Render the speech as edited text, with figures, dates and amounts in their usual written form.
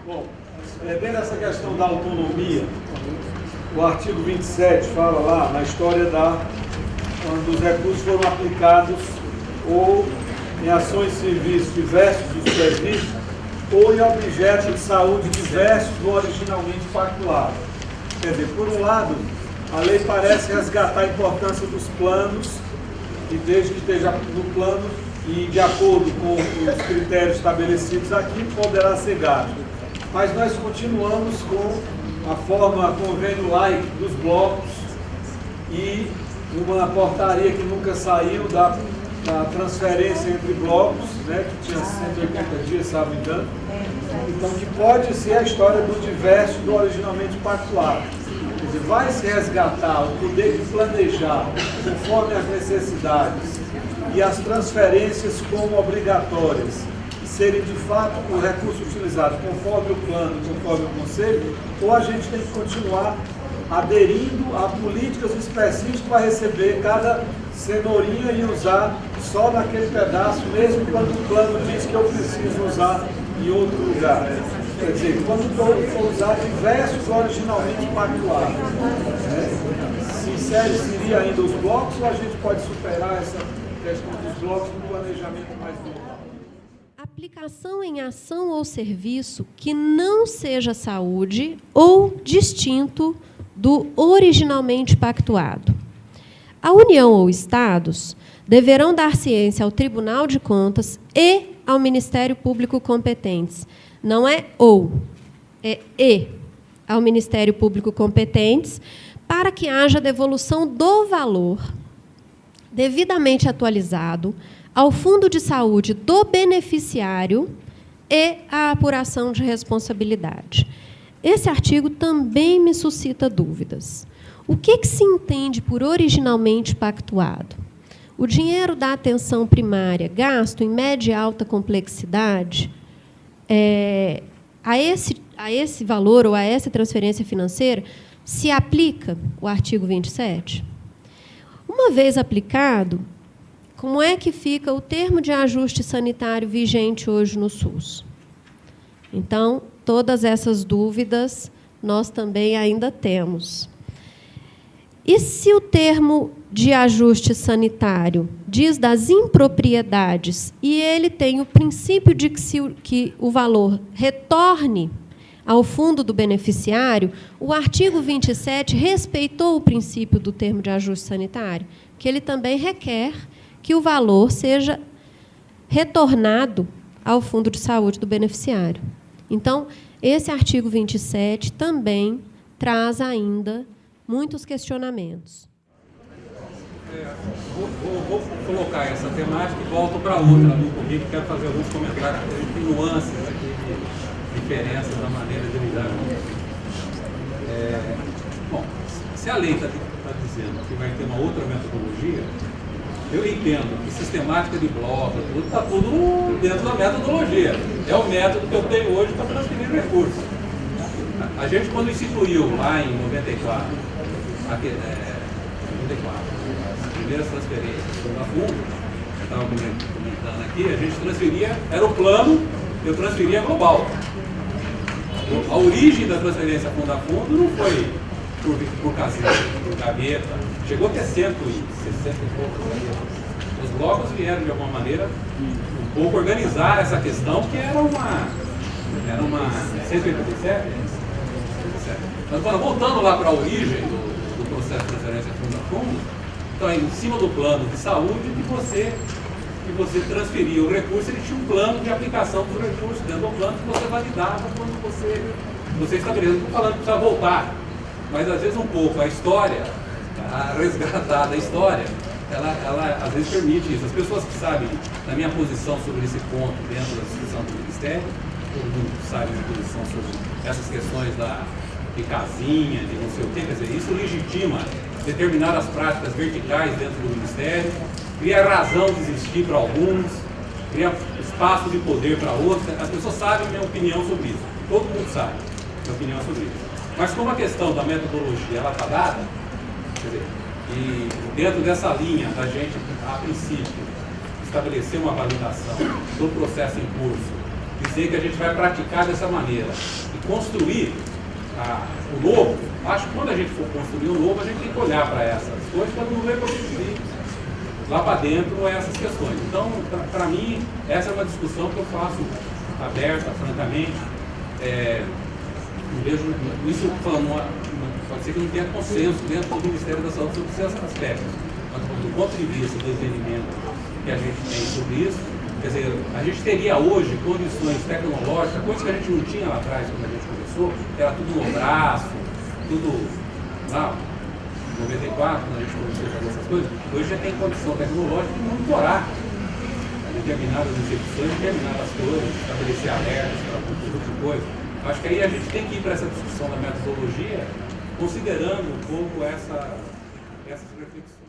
Bom, dentro dessa questão da autonomia, o artigo 27 fala lá na história quando os recursos foram aplicados ou em ações e serviços diversos do serviço ou em objetos de saúde diversos do originalmente pactuado. Quer dizer, por um lado, a lei parece resgatar a importância dos planos e desde que esteja no plano e de acordo com os critérios estabelecidos aqui, poderá ser gasto. Mas nós continuamos com a forma convênio-like dos blocos e uma portaria que nunca saiu da transferência entre blocos, né, que tinha 180 dias, salvo engano. Então, que pode ser a história do diverso do originalmente pactuado. Quer dizer, vai se resgatar o poder de planejar conforme as necessidades e as transferências como obrigatórias serem de fato o recurso utilizado conforme o plano, conforme o conselho, ou a gente tem que continuar aderindo a políticas específicas para receber cada cenourinha e usar só naquele pedaço, mesmo quando o plano diz que eu preciso usar em outro lugar. Quer dizer, quando for usar diversos originalmente pactuados, se seria ainda os blocos ou a gente pode superar essa questão dos blocos no planejamento mais global? Aplicação em ação ou serviço que não seja saúde ou distinto do originalmente pactuado. A União ou Estados deverão dar ciência ao Tribunal de Contas e ao Ministério Público competentes. Não é ou, é e ao Ministério Público competentes, para que haja devolução do valor devidamente atualizado ao Fundo de Saúde do beneficiário e a apuração de responsabilidade. Esse artigo também me suscita dúvidas. O que se entende por originalmente pactuado? O dinheiro da atenção primária gasto em média e alta complexidade, a esse valor ou a essa transferência financeira, se aplica o artigo 27? Uma vez aplicado, como é que fica o termo de ajuste sanitário vigente hoje no SUS? Então, todas essas dúvidas nós também ainda temos. E se o termo de ajuste sanitário diz das impropriedades e ele tem o princípio de que o valor retorne ao fundo do beneficiário, o artigo 27 respeitou o princípio do termo de ajuste sanitário, que ele também requer que o valor seja retornado ao fundo de saúde do beneficiário. Então, esse artigo 27 também traz ainda muitos questionamentos. Vou colocar essa temática e volto para outra no currículo. Quero fazer alguns comentários, tem nuances aqui de diferenças na maneira de lidar com isso. Bom, se a lei está dizendo que vai ter uma outra metodologia, eu entendo que sistemática de bloco, está tudo dentro da metodologia. É o método que eu tenho hoje para transferir recursos. A gente, quando instituiu lá em 94, as primeiras transferências da fundo, eu estava comentando aqui, a gente transferia, era o plano, eu transferia global. A origem da transferência fundo a fundo não foi por casinha, por gaveta, chegou a ter 160 e poucos gavetas. Os blocos vieram, de alguma maneira, um pouco organizar essa questão, que era uma 187. Mas, voltando lá para a origem do processo de transferência fundo a fundo, então, em cima do plano de saúde, que você transferia o recurso, ele tinha um plano de aplicação dos recursos dentro do plano que você validava quando você estabeleceu. Não estou falando que precisa voltar, mas às vezes um pouco a história, a resgatada história, ela às vezes permite isso. As pessoas que sabem da minha posição sobre esse ponto dentro da discussão do Ministério, todo mundo sabe a minha posição sobre essas questões de casinha, de não sei o quê, quer dizer, isso legitima determinadas práticas verticais dentro do Ministério, cria razão de existir para alguns, cria espaço de poder para outros. As pessoas sabem a minha opinião sobre isso, todo mundo sabe a minha opinião sobre isso. Mas como a questão da metodologia ela está dada, quer dizer, e dentro dessa linha da gente, a princípio, estabelecer uma validação do processo em curso, dizer que a gente vai praticar dessa maneira e construir o novo. Acho que quando a gente for construir o novo, a gente tem que olhar para essas coisas para não reproduzir lá para dentro essas questões. Então, para mim, essa é uma discussão que eu faço aberta, francamente. Não vejo isso falando, pode ser que não tenha consenso dentro do Ministério da Saúde sobre esses aspectos, mas do ponto de vista do entendimento que a gente tem sobre isso, quer dizer, a gente teria hoje condições tecnológicas, coisas que a gente não tinha lá atrás quando a gente começou, era tudo no braço, tudo lá, em 94, quando a gente começou a fazer essas coisas. Hoje já tem condição tecnológica de monitorar determinadas infecções, determinadas coisas, estabelecer alertas para um tipo de coisa. Acho que aí a gente tem que ir para essa discussão da metodologia, considerando um pouco essas reflexões.